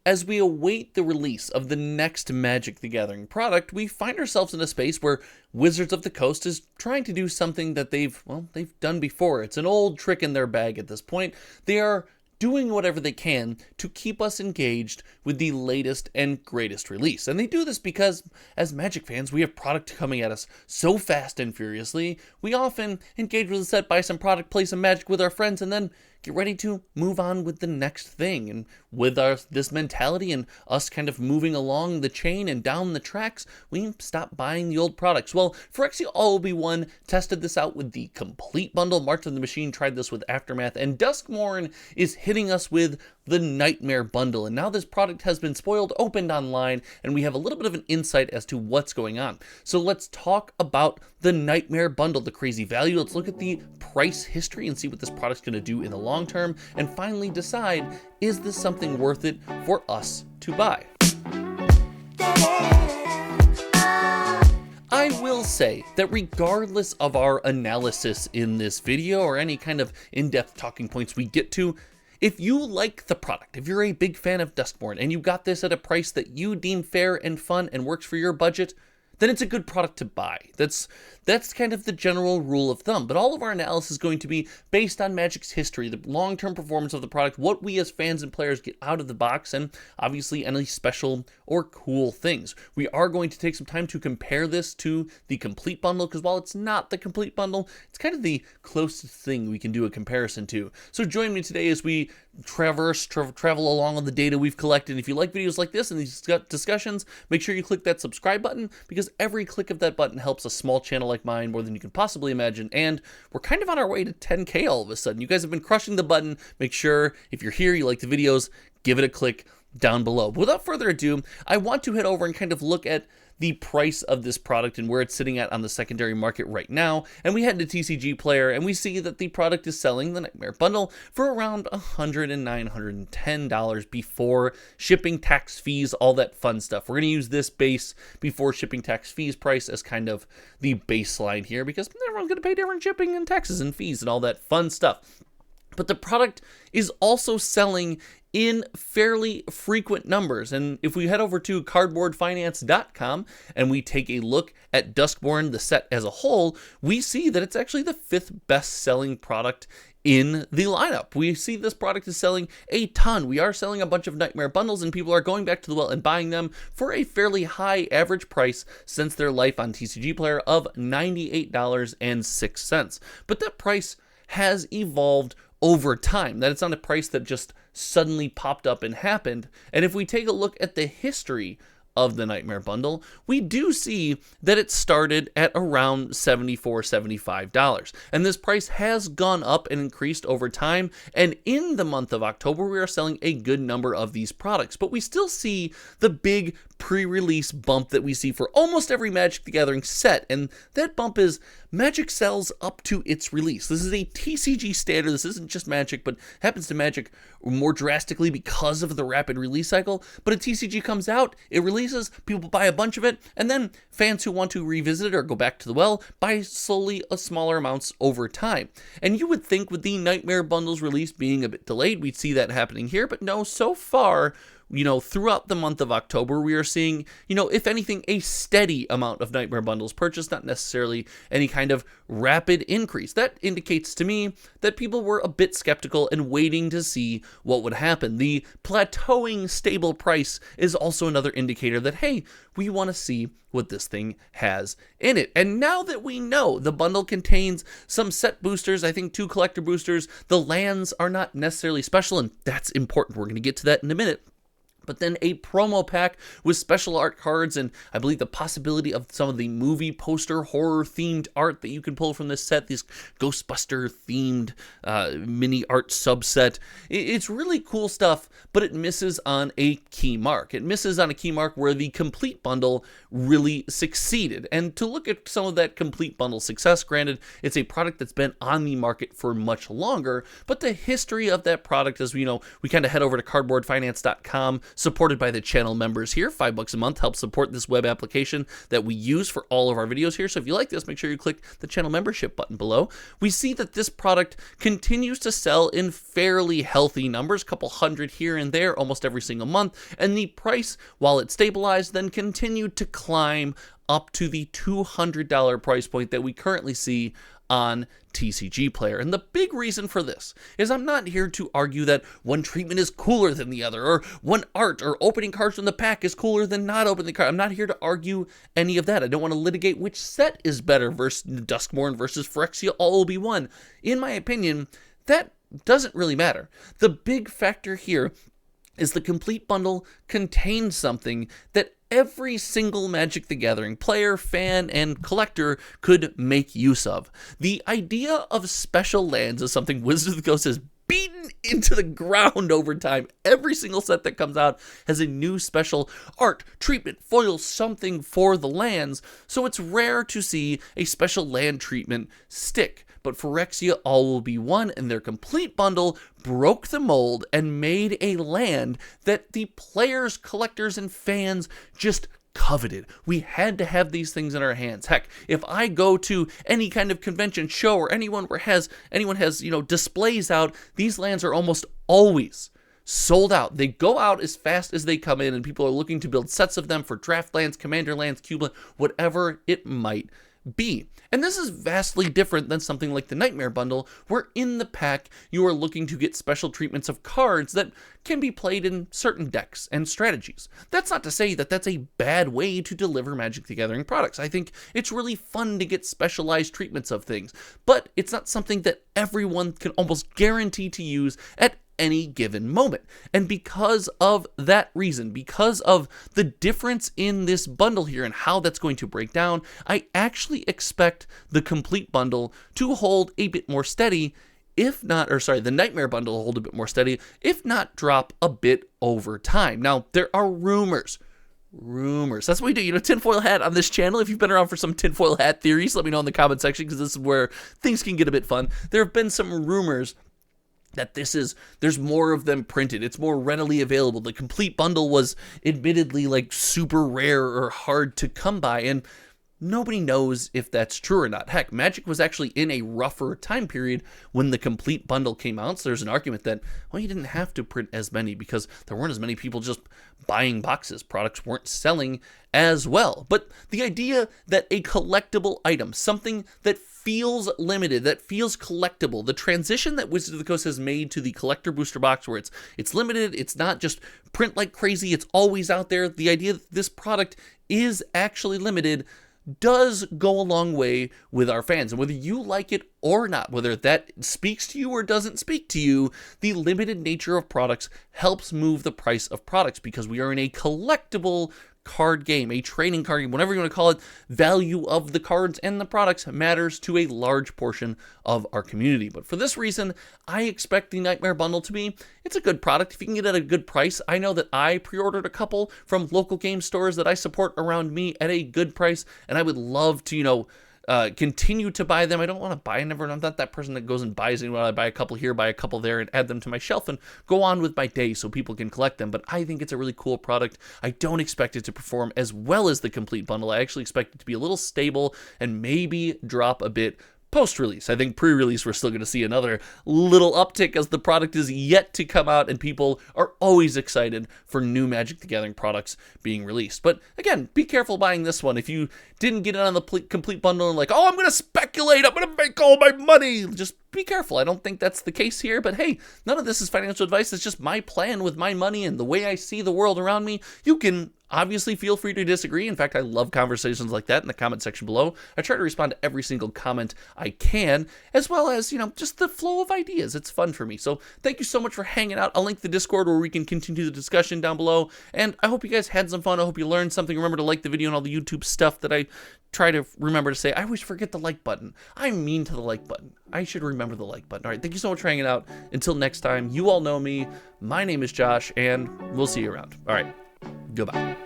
As we await the release of the next Magic the Gathering product, we find ourselves in a space where Wizards of the Coast is trying to do something that they've done before. It's an old trick in their bag at this point. They are doing whatever they can to keep us engaged with the latest and greatest release. And they do this because, as Magic fans, we have product coming at us so fast and furiously, we often engage with a set, buy some product, play some Magic with our friends, and then get ready to move on with the next thing. And with this mentality and us kind of moving along the chain and down the tracks, we stop buying the old products. Well, Phyrexia All Will Be One tested this out with the complete bundle. March of the Machine tried this with Aftermath, and Duskmourn is hitting us with the Nightmare Bundle. And now this product has been spoiled, opened online, and we have a little bit of an insight as to what's going on. So let's talk about the Nightmare Bundle, the crazy value. Let's look at the price history and see what this product's going to do in the long term, and finally decide, is this something worth it for us to buy? I will say that regardless of our analysis in this video or any kind of in-depth talking points we get to, if you like the product, if you're a big fan of Duskmourn and you got this at a price that you deem fair and fun and works for your budget, then it's a good product to buy. That's kind of the general rule of thumb. But all of our analysis is going to be based on Magic's history, the long-term performance of the product, what we as fans and players get out of the box, and obviously any special or cool things. We are going to take some time to compare this to the complete bundle, because while it's not the complete bundle, it's kind of the closest thing we can do a comparison to. So join me today as we travel along on the data we've collected. If you like videos like this and these discussions, make sure you click that subscribe button, because every click of that button helps a small channel like mine more than you can possibly imagine. And we're kind of on our way to 10K all of a sudden. You guys have been crushing the button. Make sure if you're here, you like the videos, give it a click down below. But without further ado, I want to head over and kind of look at the price of this product and where it's sitting at on the secondary market right now. And we head to TCG Player and we see that the product is selling, the Nightmare Bundle, for around $109, $110 before shipping, tax, fees, all that fun stuff. We're going to use this base before shipping, tax, fees price as kind of the baseline here, because everyone's going to pay different shipping and taxes and fees and all that fun stuff. But the product is also selling in fairly frequent numbers. And if we head over to cardboardfinance.com and we take a look at Duskmourn, the set as a whole, we see that it's actually the 5th best-selling product in the lineup. We see this product is selling a ton. We are selling a bunch of Nightmare Bundles, and people are going back to the well and buying them for a fairly high average price since their life on TCG Player of $98.06. But that price has evolved over time. That it's not a price that just suddenly popped up and happened. And if we take a look at the history of the Nightmare Bundle, we do see that it started at around $74, $75. And this price has gone up and increased over time. And in the month of October, we are selling a good number of these products. But we still see the big pre-release bump that we see for almost every Magic the Gathering set. And that bump is Magic sells up to its release. This is a TCG standard. This isn't just Magic, but happens to Magic more drastically because of the rapid release cycle. But a TCG comes out, it releases, people buy a bunch of it, and then fans who want to revisit it or go back to the well buy slowly smaller amounts over time. And you would think with the Nightmare Bundles release being a bit delayed, we'd see that happening here, but no, so far, throughout the month of October, we are seeing, if anything, a steady amount of Nightmare Bundles purchased, not necessarily any kind of rapid increase. That indicates to me that people were a bit skeptical and waiting to see what would happen. The plateauing stable price is also another indicator that, hey, we want to see what this thing has in it. And now that we know the bundle contains some set boosters, I think 2 collector boosters, the lands are not necessarily special, and that's important. We're going to get to that in a minute. But then a promo pack with special art cards and I believe the possibility of some of the movie poster horror themed art that you can pull from this set, this Ghostbuster themed mini art subset. It's really cool stuff, but it misses on a key mark. It misses on a key mark where the complete bundle really succeeded. And to look at some of that complete bundle success, granted, it's a product that's been on the market for much longer, but the history of that product, as we know, we kind of head over to cardboardfinance.com supported by the channel members here. $5 a month helps support this web application that we use for all of our videos here. So if you like this, make sure you click the channel membership button below. We see that this product continues to sell in fairly healthy numbers, a couple hundred here and there almost every single month, and the price, while it stabilized, then continued to climb up to the $200 price point that we currently see on TCG Player. And the big reason for this is I'm not here to argue that one treatment is cooler than the other, or one art or opening cards from the pack is cooler than not opening the card. I'm not here to argue any of that. I don't want to litigate which set is better versus Duskmourn versus Phyrexia all OB1. In my opinion, that doesn't really matter. The big factor here is the complete bundle contains something that every single Magic the Gathering player, fan, and collector could make use of. The idea of special lands is something Wizards of the Coast has beaten into the ground over time. Every single set that comes out has a new special art, treatment, foil, something for the lands, so it's rare to see a special land treatment stick. But Phyrexia all will be one, and their complete bundle broke the mold and made a land that the players, collectors, and fans just coveted. We had to have these things in our hands. Heck, if I go to any kind of convention, show, or anyone has displays out, these lands are almost always sold out. They go out as fast as they come in, and people are looking to build sets of them for draft lands, commander lands, cube lands, whatever it might be. And this is vastly different than something like the Nightmare Bundle, where in the pack you are looking to get special treatments of cards that can be played in certain decks and strategies. That's not to say that that's a bad way to deliver Magic the Gathering products. I think it's really fun to get specialized treatments of things, but it's not something that everyone can almost guarantee to use at any given moment. And because of that reason, because of the difference in this bundle here and how that's going to break down, I actually expect the complete bundle to hold a bit more steady, the Nightmare bundle will hold a bit more steady, if not drop a bit over time. Now, there are rumors. That's what we do, tinfoil hat on this channel. If you've been around for some tinfoil hat theories, let me know in the comment section, because this is where things can get a bit fun. There have been some rumors that there's more of them printed. It's more readily available. The complete bundle was admittedly like super rare or hard to come by, and nobody knows if that's true or not. Heck, Magic was actually in a rougher time period when the complete bundle came out, so there's an argument that, well, you didn't have to print as many because there weren't as many people just buying boxes. Products weren't selling as well. But the idea that a collectible item, something that feels limited, that feels collectible, the transition that Wizards of the Coast has made to the collector booster box, where it's limited, it's not just print like crazy, it's always out there. The idea that this product is actually limited does go a long way with our fans. And whether you like it or not, whether that speaks to you or doesn't speak to you, the limited nature of products helps move the price of products, because we are in a collectible card game, a trading card game, whatever you want to call it. Value of the cards and the products matters to a large portion of our community. But for this reason, I expect the Nightmare Bundle to be, it's a good product if you can get it at a good price. I know that I pre-ordered a couple from local game stores that I support around me at a good price, and I would love to, continue to buy them. I don't want to buy I'm not that person that goes and buys anyone. I buy a couple here, buy a couple there, and add them to my shelf and go on with my day so people can collect them. But I think it's a really cool product. I don't expect it to perform as well as the complete bundle. I actually expect it to be a little stable and maybe drop a bit post-release. I think pre-release we're still going to see another little uptick, as the product is yet to come out and people are always excited for new Magic the Gathering products being released. But again, be careful buying this one. If you didn't get it on the complete bundle and like, oh, I'm going to speculate, I'm going to make all my money, just be careful. I don't think that's the case here, but hey, none of this is financial advice. It's just my plan with my money and the way I see the world around me. You can obviously feel free to disagree. In fact, I love conversations like that in the comment section below. I try to respond to every single comment I can, as well as, just the flow of ideas. It's fun for me. So thank you so much for hanging out. I'll link the Discord where we can continue the discussion down below. And I hope you guys had some fun. I hope you learned something. Remember to like the video and all the YouTube stuff that I try to remember to say. I always forget the like button. I'm mean to the like button. I should remember the like button. All right, thank you so much for hanging out. Until next time, you all know me. My name is Josh, and we'll see you around. All right, goodbye.